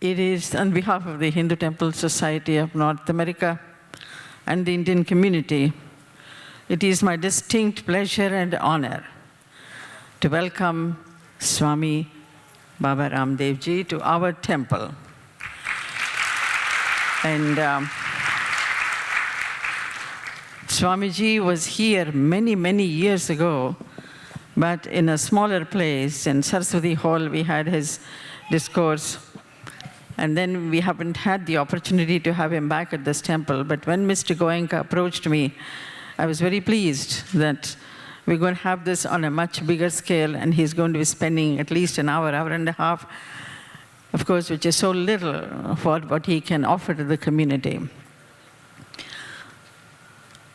It is on behalf of the Hindu Temple Society of North America and the Indian community, it is my distinct pleasure and honor to welcome Swami Baba Ramdev Ji to our temple. And Swamiji was here many, many years ago, but in a smaller place, in Saraswati Hall, we had his discourse. And then we haven't had the opportunity to have him back at this temple. But when Mr. Goenka approached me, I was very pleased that we're going to have this on a much bigger scale, and he's going to be spending at least an hour, hour and a half, of course, which is so little for what he can offer to the community.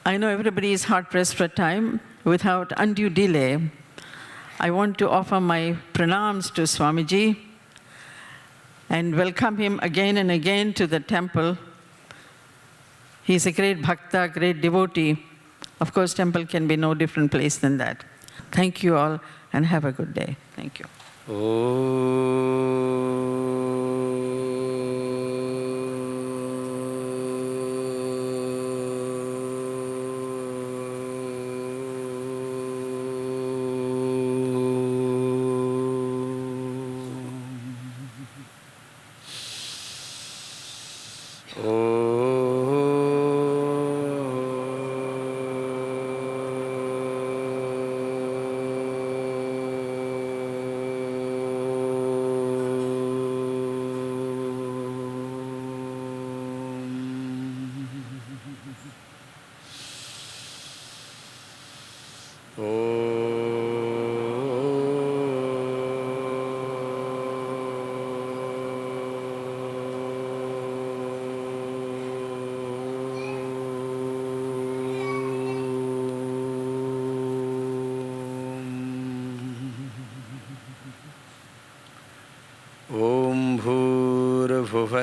I know everybody is hard-pressed for time. Without undue delay, I want to offer my pranams to Swamiji and welcome him again and again to the temple. He's a great bhakta, great devotee. Of course, temple can be no different place than that. Thank you all, and have a good day. Thank you.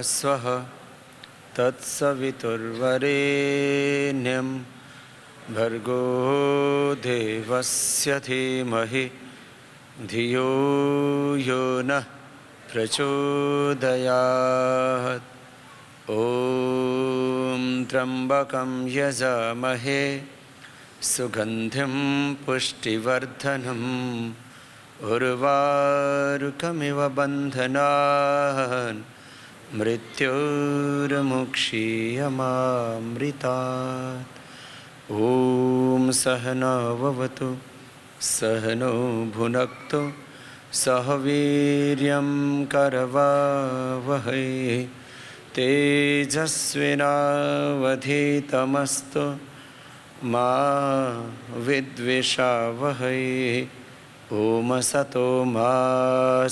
स्वः तत्सवितुर्वरेण्यं भर्गो देवस्य धीमहि धियो यो नः प्रचोदयात्। ॐ त्र्यम्बकं यजामहे सुगन्धिं पुष्टिवर्धनम् उर्वारुकमिव बन्धनान् मृत्युर्मुक्षीयमामृतात्। ॐ सहना भवतु सहनो भुनक्तु सह वीर्यं करवावहै तेजस्विनावधीतमस्तु मा विद्विषावहै। ॐ सतो मा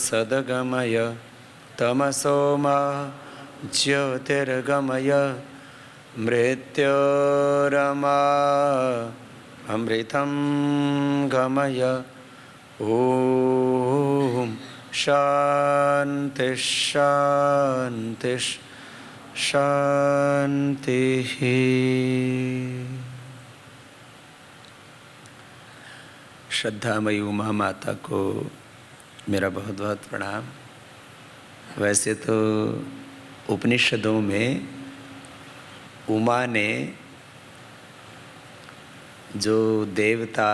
सद्गमय तमसो मा ज्योतिर्गमय मृत्योरमा अमृतं गमय। ॐ शान्ति शान्ति शान्तिः। श्रद्धामयी उमा माता को मेरा बहुत बहुत प्रणाम। वैसे तो उपनिषदों में उमा ने जो देवता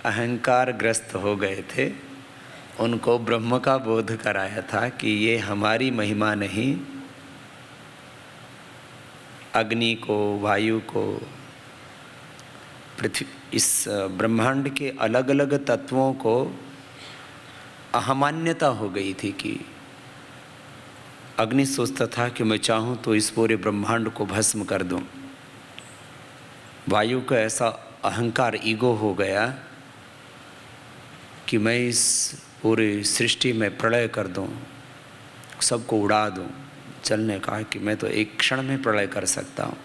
अहंकार ग्रस्त हो गए थे उनको ब्रह्म का बोध कराया था कि ये हमारी महिमा नहीं, अग्नि को, वायु को, पृथ्वी, इस ब्रह्मांड के अलग अलग तत्वों को अहमान्यता हो गई थी कि अग्नि सोचता था कि मैं चाहूँ तो इस पूरे ब्रह्मांड को भस्म कर दूँ। वायु का ऐसा अहंकार, ईगो हो गया कि मैं इस पूरी सृष्टि में प्रलय कर दूँ, सबको उड़ा दूँ। जल ने कहा कि मैं तो एक क्षण में प्रलय कर सकता हूँ।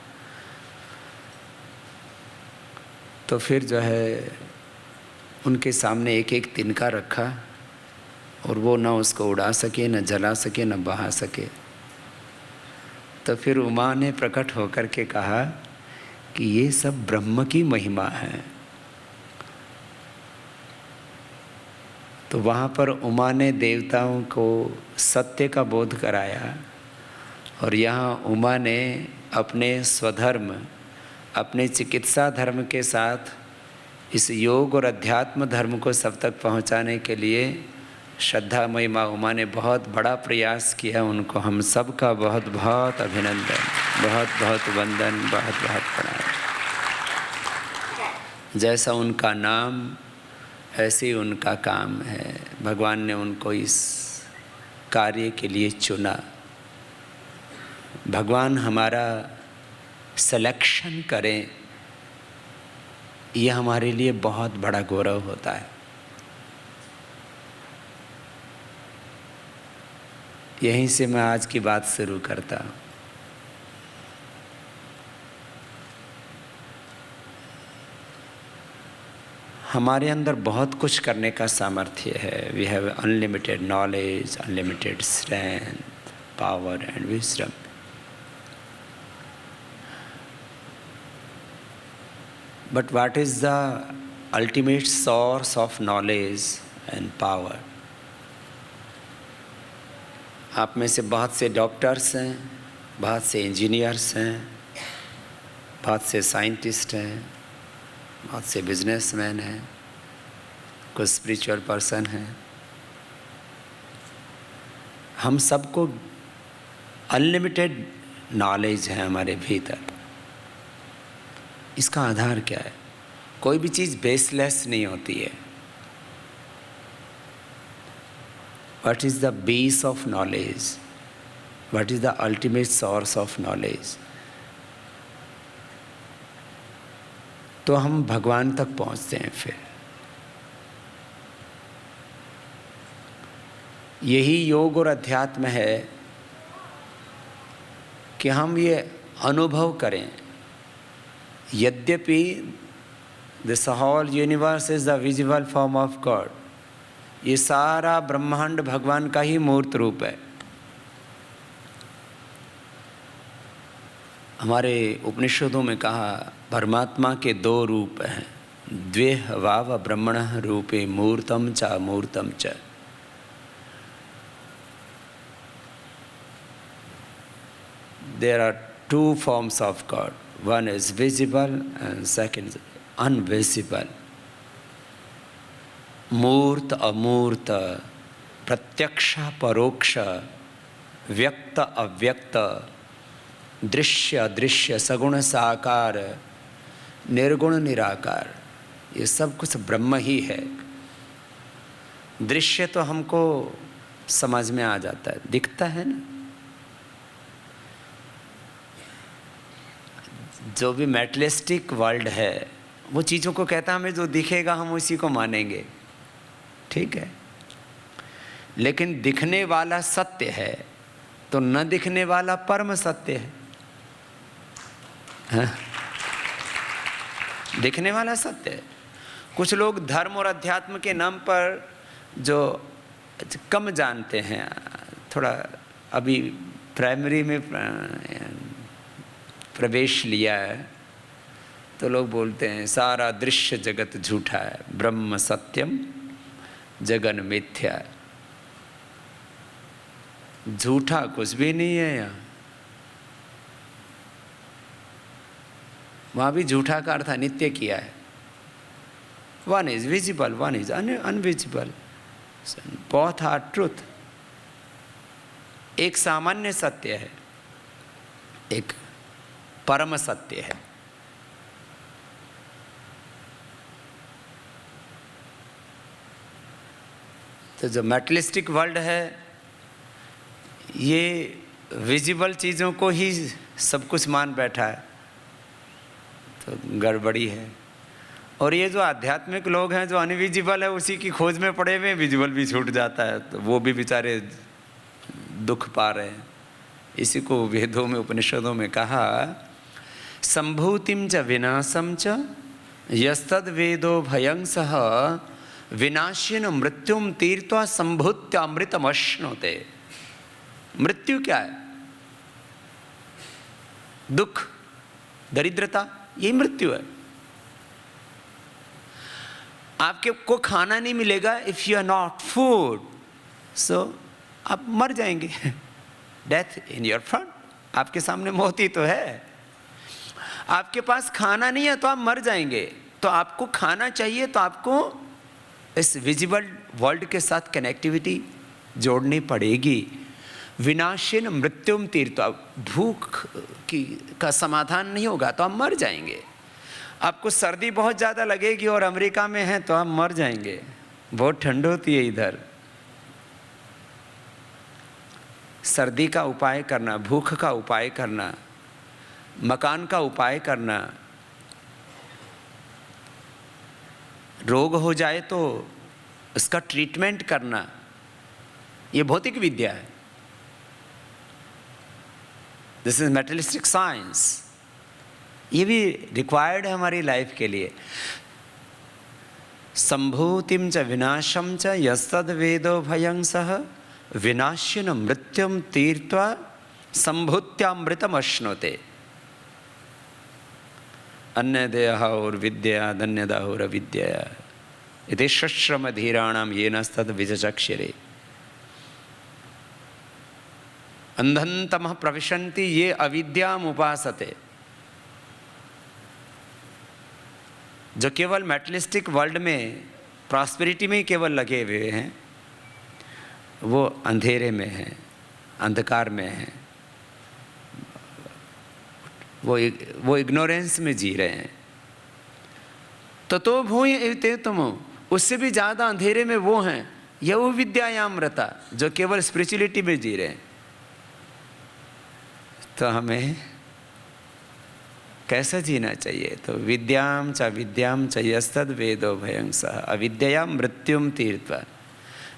तो फिर जो है उनके सामने एक एक तिनका रखा और वो ना उसको उड़ा सके, न जला सके, न बहा सके। तो फिर उमा ने प्रकट होकर के कहा कि ये सब ब्रह्म की महिमा है। तो वहाँ पर उमा ने देवताओं को सत्य का बोध कराया, और यहाँ उमा ने अपने स्वधर्म, अपने चिकित्सा धर्म के साथ इस योग और अध्यात्म धर्म को सब तक पहुँचाने के लिए श्रद्धामयी माँ उमा ने बहुत बड़ा प्रयास किया। उनको हम सब का बहुत बहुत अभिनंदन, बहुत बहुत वंदन, बहुत बहुत प्रणाम। जैसा उनका नाम ऐसे ही उनका काम है। भगवान ने उनको इस कार्य के लिए चुना। भगवान हमारा सिलेक्शन करें, यह हमारे लिए बहुत बड़ा गौरव होता है। यहीं से मैं आज की बात शुरू करता हूँ। हमारे अंदर बहुत कुछ करने का सामर्थ्य है। We have unlimited knowledge, unlimited strength, power and wisdom. But what is the ultimate source of knowledge and power? आप में से बहुत से डॉक्टर्स हैं, बहुत से इंजीनियर्स हैं, बहुत से साइंटिस्ट हैं, बहुत से बिजनेसमैन हैं, कुछ स्पिरिचुअल पर्सन हैं। हम सबको अनलिमिटेड नॉलेज है हमारे भीतर। इसका आधार क्या है? कोई भी चीज़ बेसलेस नहीं होती है। What is the base of knowledge? What is the ultimate source of knowledge? तो हम भगवान तक पहुंचते हैं। फिर यही योग और अध्यात्म है कि हम ये अनुभव करें, यद्यपि this whole universe is the visible form of God, ये सारा ब्रह्मांड भगवान का ही मूर्त रूप है। हमारे उपनिषदों में कहा परमात्मा के दो रूप हैं, द्वे वाव ब्रह्मणः रूपे मूर्तम च अमूर्तम च। There are two forms of God. One is visible and second is invisible. मूर्त अमूर्त, प्रत्यक्ष परोक्ष, व्यक्त अव्यक्त, दृश्य अदृश्य, सगुण साकार, निर्गुण निराकार, ये सब कुछ ब्रह्म ही है। दृश्य तो हमको समझ में आ जाता है, दिखता है ना। जो भी मेटलिस्टिक वर्ल्ड है वो चीज़ों को कहता है, हमें जो दिखेगा हम उसी को मानेंगे, ठीक है। लेकिन दिखने वाला सत्य है तो न दिखने वाला परम सत्य है। हाँ? दिखने वाला सत्य है। कुछ लोग धर्म और अध्यात्म के नाम पर जो कम जानते हैं, थोड़ा अभी प्राइमरी में प्रवेश लिया है, तो लोग बोलते हैं सारा दृश्य जगत झूठा है, ब्रह्म सत्यम जगन मिथ्या। झूठा कुछ भी नहीं है यहाँ। वहाँ भी झूठा का अर्थ अनित्य किया है। One is visible, one is invisible, both R Truth. एक सामान्य सत्य है, एक परम सत्य है। तो जो मेटलिस्टिक वर्ल्ड है ये विजिबल चीज़ों को ही सब कुछ मान बैठा है, तो गड़बड़ी है। और ये जो आध्यात्मिक लोग हैं जो अनविजिबल है उसी की खोज में पड़े हुए, विजिबल भी छूट जाता है तो वो भी बेचारे दुख पा रहे हैं। इसी को वेदों में उपनिषदों में कहा संभूतिम च विनाशम च यस्तद वेदो भयं सह विनाशिन मृत्युम तीर्त्वा संभूत्य अमृतमश्नुते। मृत्यु क्या है? दुख, दरिद्रता, यही मृत्यु है। आपके को खाना नहीं मिलेगा if you are not food, so आप मर जाएंगे। डेथ इन योर फ्रंट, आपके सामने मौत ही तो है। आपके पास खाना नहीं है तो आप मर जाएंगे। तो आपको खाना चाहिए, तो आपको इस विजिबल वर्ल्ड के साथ कनेक्टिविटी जोड़नी पड़ेगी। विनाशिन मृत्युम तीर्थ, भूख का समाधान नहीं होगा तो आप मर जाएंगे। आपको सर्दी बहुत ज़्यादा लगेगी और अमेरिका में है तो आप मर जाएंगे, बहुत ठंड होती है इधर। सर्दी का उपाय करना, भूख का उपाय करना, मकान का उपाय करना, रोग हो जाए तो उसका ट्रीटमेंट करना, ये भौतिक विद्या है। This is materialistic science. ये भी रिक्वायर्ड है हमारी लाइफ के लिए। संभूतिम च विनाशम च यस्तद वेदो भयं सह विनाश्यन मृत्युम तीर्त्वा संभूत्यामृतम अश्नुते। अन्यदेहाहुर विद्या धन्यदाहुर विद्या इति शश्रमधीराणाम येनस्तद विचचक्षरे। अंधन्तमः प्रविशन्ति ये अविद्याम उपासते। जो केवल मेटलिस्टिक वर्ल्ड में प्रॉस्पेरिटी में ही केवल लगे हुए हैं, वो अंधेरे में हैं, अंधकार में हैं, वो इग्नोरेंस में जी रहे हैं। तो भूय ते तुम, उससे भी ज़्यादा अंधेरे में वो हैं यौ विद्यायाम रता, जो केवल स्पिरिचुअलिटी में जी रहे हैं। तो हमें कैसा जीना चाहिए? तो विद्याम च यस्तद वेदो भयं सह अविद्या मृत्युम तीर्त्वा।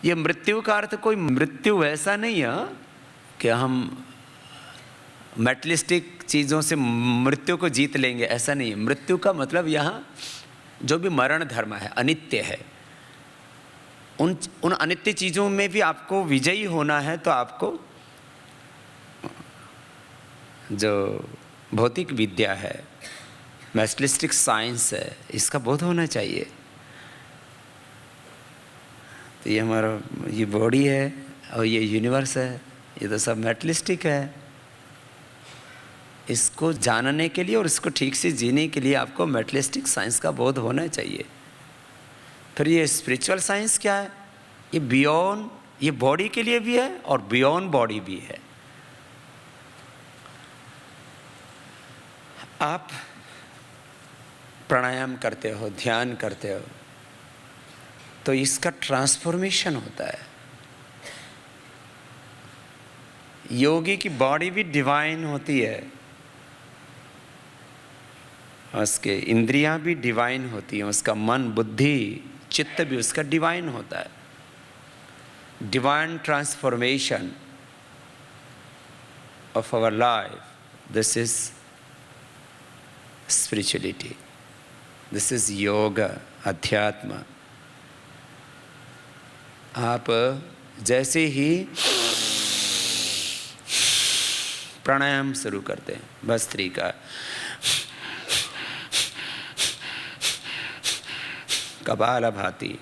ये मृत्यु का अर्थ कोई मृत्यु वैसा नहीं है कि हम मेटलिस्टिक चीज़ों से मृत्यु को जीत लेंगे, ऐसा नहीं है। मृत्यु का मतलब यहाँ जो भी मरण धर्म है, अनित्य है, उन अनित्य चीज़ों में भी आपको विजयी होना है। तो आपको जो भौतिक विद्या है, मेटलिस्टिक साइंस है, इसका बोध होना चाहिए। तो ये हमारा ये बॉडी है और ये यूनिवर्स है, ये तो सब मेटलिस्टिक है। इसको जानने के लिए और इसको ठीक से जीने के लिए आपको मेटलिस्टिक साइंस का बोध होना चाहिए। फिर ये स्पिरिचुअल साइंस क्या है? ये बियॉन्ड, ये बॉडी के लिए भी है और बियॉन्ड बॉडी भी है। आप प्राणायाम करते हो, ध्यान करते हो, तो इसका ट्रांसफॉर्मेशन होता है। योगी की बॉडी भी डिवाइन होती है, उसके इंद्रियां भी डिवाइन होती हैं, उसका मन, बुद्धि, चित्त भी उसका डिवाइन होता है। Divine transformation of our life, this is spirituality, this is yoga, अध्यात्म। आप जैसे ही प्राणायाम शुरू करते हैं, भस्त्री का, कपालभाति,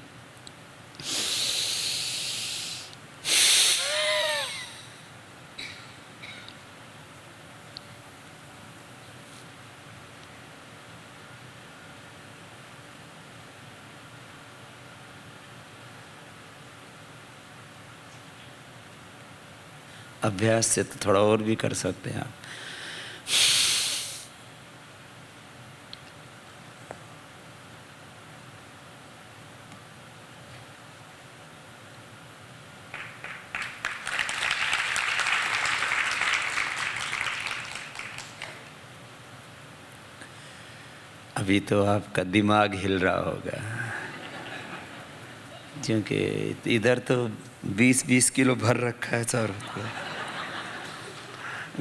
अभ्यास से तो थोड़ा और भी कर सकते हैं आप। अभी तो आपका दिमाग हिल रहा होगा, क्योंकि इधर तो 20-20 किलो भर रखा है सर।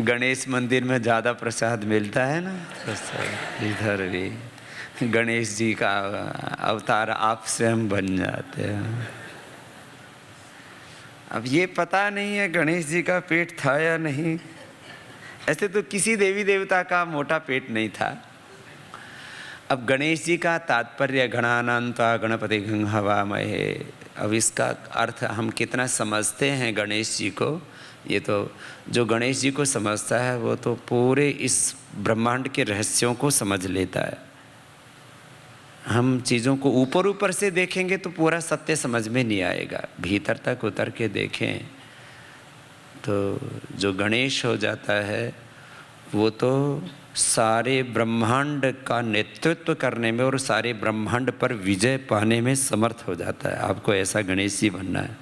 गणेश मंदिर में ज़्यादा प्रसाद मिलता है ना, तो इधर भी गणेश जी का अवतार आप स्वयं बन जाते हैं। अब ये पता नहीं है गणेश जी का पेट था या नहीं। ऐसे तो किसी देवी देवता का मोटा पेट नहीं था। अब गणेश जी का तात्पर्य गणानान्त्वा गणपति हवामहे, अब इसका अर्थ हम कितना समझते हैं गणेश जी को, ये तो जो गणेश जी को समझता है वो तो पूरे इस ब्रह्मांड के रहस्यों को समझ लेता है। हम चीज़ों को ऊपर ऊपर से देखेंगे तो पूरा सत्य समझ में नहीं आएगा, भीतर तक उतर के देखें तो जो गणेश हो जाता है वो तो सारे ब्रह्मांड का नेतृत्व करने में और सारे ब्रह्मांड पर विजय पाने में समर्थ हो जाता है। आपको ऐसा गणेश जी बनना है।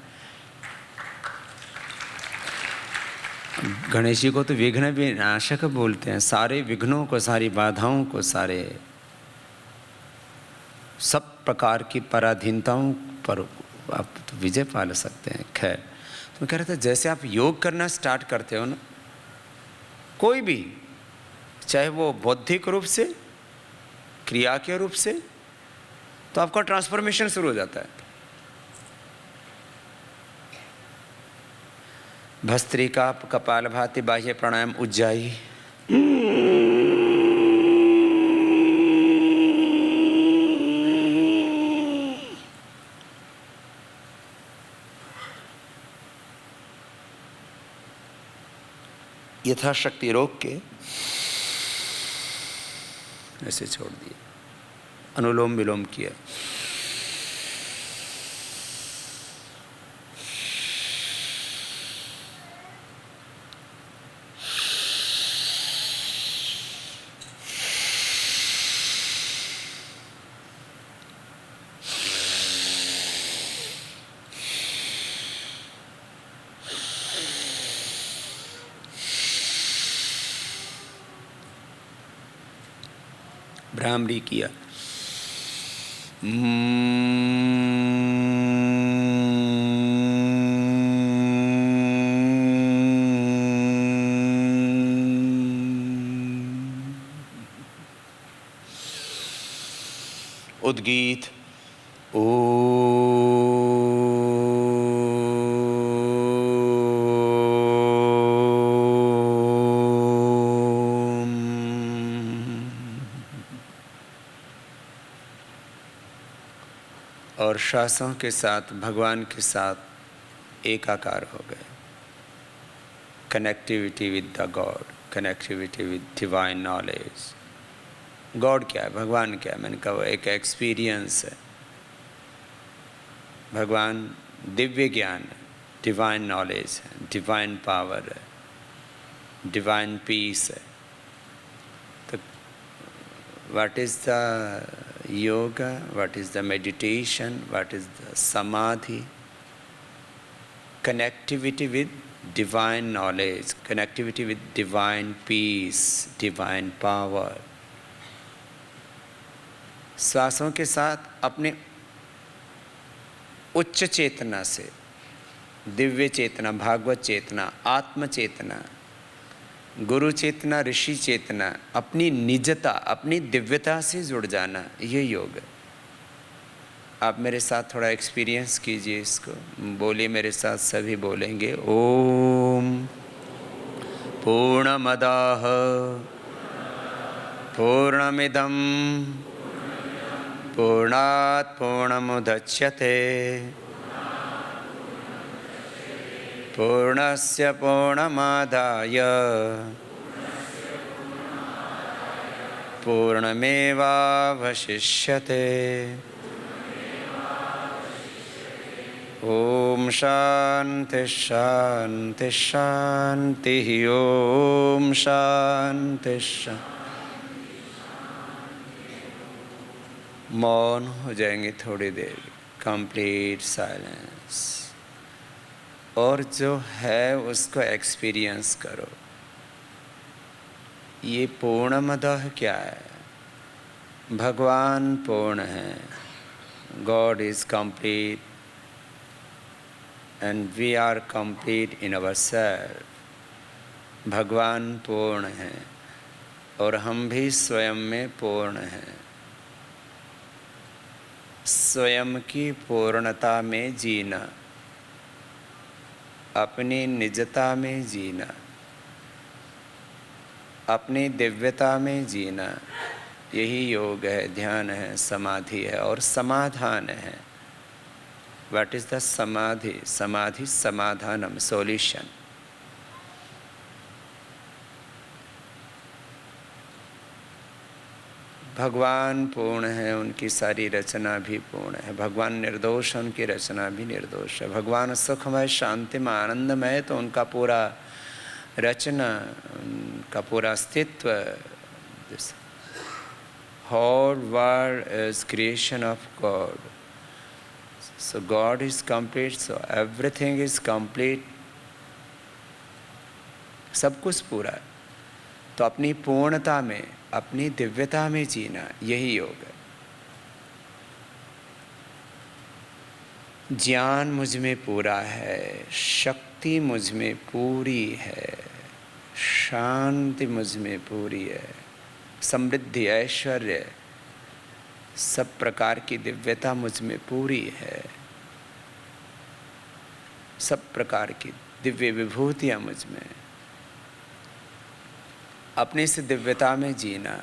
गणेश जी को तो विघ्न विनाशक बोलते हैं, सारे विघ्नों को, सारी बाधाओं को, सारे सब प्रकार की पराधीनताओं पर आप तो विजय पा सकते हैं। खैर, तो मैं कह रहा था जैसे आप योग करना स्टार्ट करते हो ना, कोई भी, चाहे वो बौद्धिक रूप से, क्रिया के रूप से, तो आपका ट्रांसफॉर्मेशन शुरू हो जाता है। भस्त्रिका, कपालभाति, बाह्य प्राणायाम, उज्जाई, यथाशक्ति रोक के ऐसे छोड़ दिए। अनुलोम विलोम किया। भ्रामरी किया। उद्गीत ओ और श्वासों के साथ भगवान के साथ एकाकार हो गए। Connectivity with the God, connectivity with divine knowledge. God क्या है, भगवान क्या है? मैंने कहा वो एक एक्सपीरियंस है। भगवान दिव्य ज्ञान है, डिवाइन नॉलेज है, डिवाइन पावर है, डिवाइन पीस है। तो what is the yoga, what is the meditation, what is the samadhi? Connectivity with divine knowledge, connectivity with divine peace, divine power. श्वासों के साथ अपने उच्च चेतना से, दिव्य चेतना, भागवत चेतना, आत्म चेतना, गुरु चेतना, ऋषि चेतना, अपनी निजता, अपनी दिव्यता से जुड़ जाना, ये योग है। आप मेरे साथ थोड़ा एक्सपीरियंस कीजिए इसको। बोलिए मेरे साथ, सभी बोलेंगे। ओम पूर्णमदाः पूर्णमिदं पूर्णात् पूर्णमुदच्यते पूर्णस्य पूर्णमादाय पूर्णमेवावशिष्यते। ओम शांति शांति शांति। ओम शांति शांति। मौन हो जाएंगे थोड़ी देर, कंप्लीट साइलेंस। और जो है उसको एक्सपीरियंस करो। ये पूर्णमदः क्या है? भगवान पूर्ण है। God is complete and we are complete in our self. भगवान पूर्ण है और हम भी स्वयं में पूर्ण हैं। स्वयं की पूर्णता में जीना, अपनी निजता में जीना, अपनी दिव्यता में जीना, यही योग है, ध्यान है, समाधि है और समाधान है। व्हाट इज द समाधि? समाधि समाधानम, सॉल्यूशन। भगवान पूर्ण है, उनकी सारी रचना भी पूर्ण है। भगवान निर्दोष है, उनकी रचना भी निर्दोष है। भगवान सुखमय, शांतिमय, आनंदमय, तो उनका पूरा रचना, उनका पूरा अस्तित्व, this whole world is creation of God. So God is complete, so everything is complete. सब कुछ पूरा है। तो अपनी पूर्णता में, अपनी दिव्यता में जीना, यही योग है। ज्ञान मुझ में पूरा है, शक्ति मुझ में पूरी है, शांति मुझ में पूरी है, समृद्धि, ऐश्वर्य, सब प्रकार की दिव्यता मुझ में पूरी है, सब प्रकार की दिव्य विभूतियाँ मुझ में। अपनी इस दिव्यता में जीना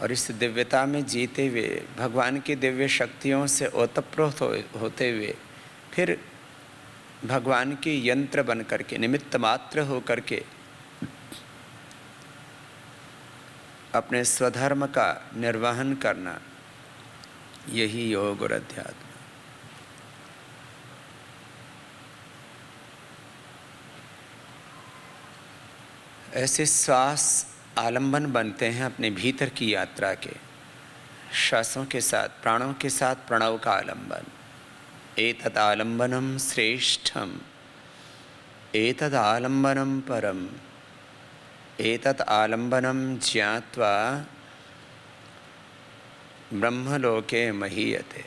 और इस दिव्यता में जीते हुए भगवान की दिव्य शक्तियों से ओतप्रोत होते हुए फिर भगवान के यंत्र बन करके, निमित्त मात्र हो करके अपने स्वधर्म का निर्वहन करना, यही योग और अध्यात्म। ऐसे श्वास आलंबन बनते हैं अपने भीतर की यात्रा के, श्वासों के साथ, प्राणों के साथ प्रणव का आलंबन। एतत् आलंबनम श्रेष्ठम, एतत् आलंबनम परम, एतत् आलंबनम ज्ञात्वा ब्रह्मलोके महीयते।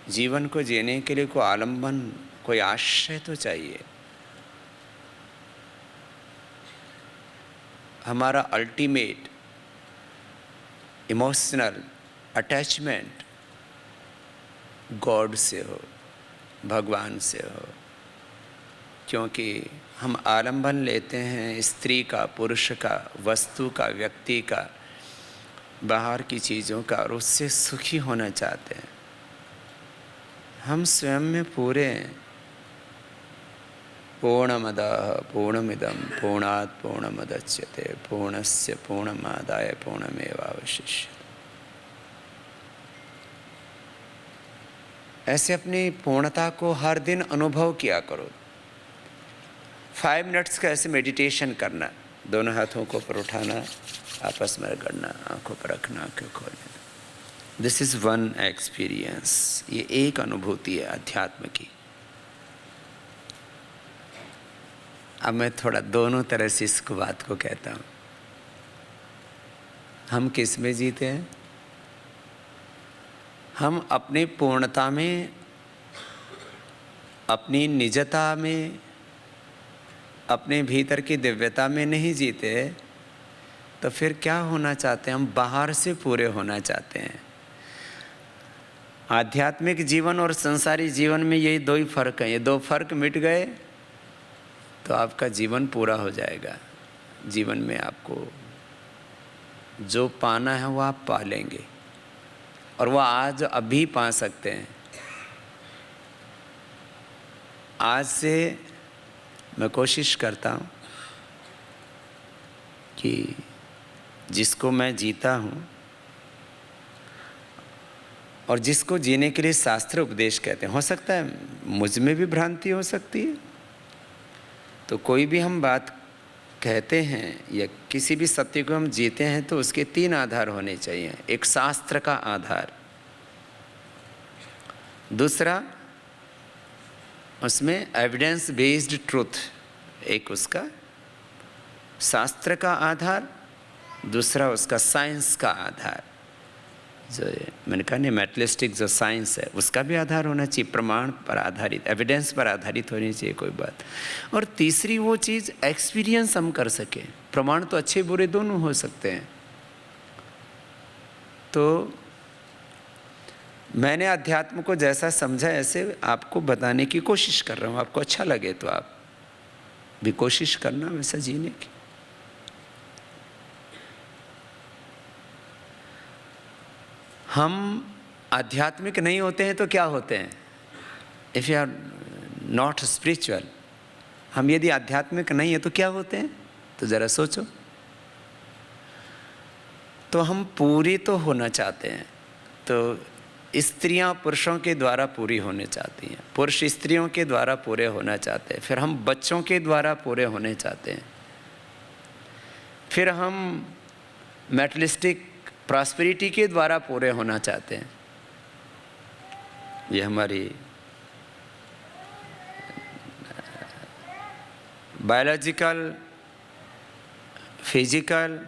जीवन को जीने के लिए कोई आलंबन, कोई आश्रय तो चाहिए। हमारा अल्टीमेट इमोशनल अटैचमेंट गॉड से हो, भगवान से हो। क्योंकि हम आलंबन लेते हैं स्त्री का, पुरुष का, वस्तु का, व्यक्ति का, बाहर की चीज़ों का, और उससे सुखी होना चाहते हैं। हम स्वयं में पूरे हैं। पूर्णमदः पूर्णमिदं पूर्णात् पूर्णमुदच्यते पूर्णस्य पूर्णमादाय पूर्णमेवावशिष्यते। ऐसे अपनी पूर्णता को हर दिन अनुभव किया करो। 5 मिनट्स का ऐसे मेडिटेशन करना, दोनों हाथों को ऊपर उठाना, आपस में रगड़ना, आंखों पर रखना, आंखें खोलना। This is one experience. ये एक अनुभूति है अध्यात्म की। अब मैं थोड़ा दोनों तरह से इस बात को कहता हूँ। हम किस में जीते हैं? हम अपनी पूर्णता में, अपनी निजता में, अपने भीतर की दिव्यता में नहीं जीते, तो फिर क्या होना चाहते हैं? हम बाहर से पूरे होना चाहते हैं। आध्यात्मिक जीवन और संसारी जीवन में यही दो ही फर्क हैं। ये दो फर्क मिट गए तो आपका जीवन पूरा हो जाएगा। जीवन में आपको जो पाना है वो आप पा लेंगे, और वो आज अभी पा सकते हैं। आज से मैं कोशिश करता हूँ कि जिसको मैं जीता हूँ और जिसको जीने के लिए शास्त्र उपदेश कहते हैं, हो सकता है मुझ में भी भ्रांति हो सकती है। तो कोई भी हम बात कहते हैं या किसी भी सत्य को हम जीते हैं तो उसके 3 आधार होने चाहिए। एक शास्त्र का आधार, दूसरा उसमें एविडेंस बेस्ड ट्रूथ, एक उसका शास्त्र का आधार, दूसरा उसका साइंस का आधार। जो मैंने कहा नहीं, मेटलिस्टिक जो साइंस है उसका भी आधार होना चाहिए, प्रमाण पर आधारित, एविडेंस पर आधारित होनी चाहिए कोई बात। और तीसरी वो चीज़ एक्सपीरियंस हम कर सकें। प्रमाण तो अच्छे बुरे दोनों हो सकते हैं। तो मैंने अध्यात्म को जैसा समझा ऐसे आपको बताने की कोशिश कर रहा हूँ। आपको अच्छा लगे तो आप भी कोशिश करना वैसा जीने की। हम आध्यात्मिक नहीं होते हैं तो क्या होते हैं? If you are not spiritual, हम यदि आध्यात्मिक नहीं है तो क्या होते हैं? तो जरा सोचो। तो हम पूरी तो होना चाहते हैं, तो स्त्रियां पुरुषों के द्वारा पूरी होने चाहती हैं, पुरुष स्त्रियों के द्वारा पूरे होना चाहते हैं, फिर हम बच्चों के द्वारा पूरे होने चाहते हैं, फिर हम मैटेरियलिस्टिक प्रॉस्पेरिटी के द्वारा पूरे होना चाहते हैं। ये हमारी बायोलॉजिकल, फिजिकल,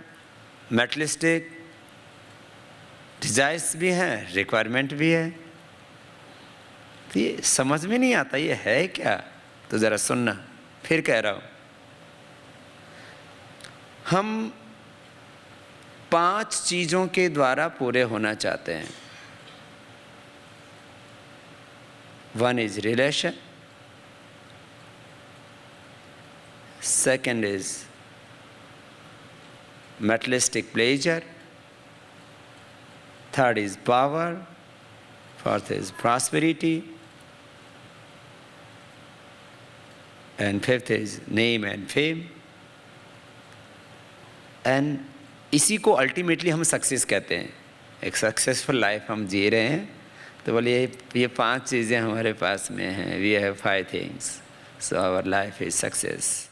मैटेरियलिस्टिक डिजायर्स भी हैं, रिक्वायरमेंट भी है। तो ये समझ में नहीं आता ये है क्या? तो ज़रा सुनना, फिर कह रहा हूँ। हम 5 चीज़ों के द्वारा पूरे होना चाहते हैं। 1 is relation, 2nd is materialistic pleasure, 3rd is power, 4th is prosperity, and 5th is name and fame. And इसी को अल्टीमेटली हम सक्सेस कहते हैं। एक सक्सेसफुल लाइफ हम जी रहे हैं तो बोलिए ये 5 चीज़ें हमारे पास में हैं। We have 5 things, so our life is success.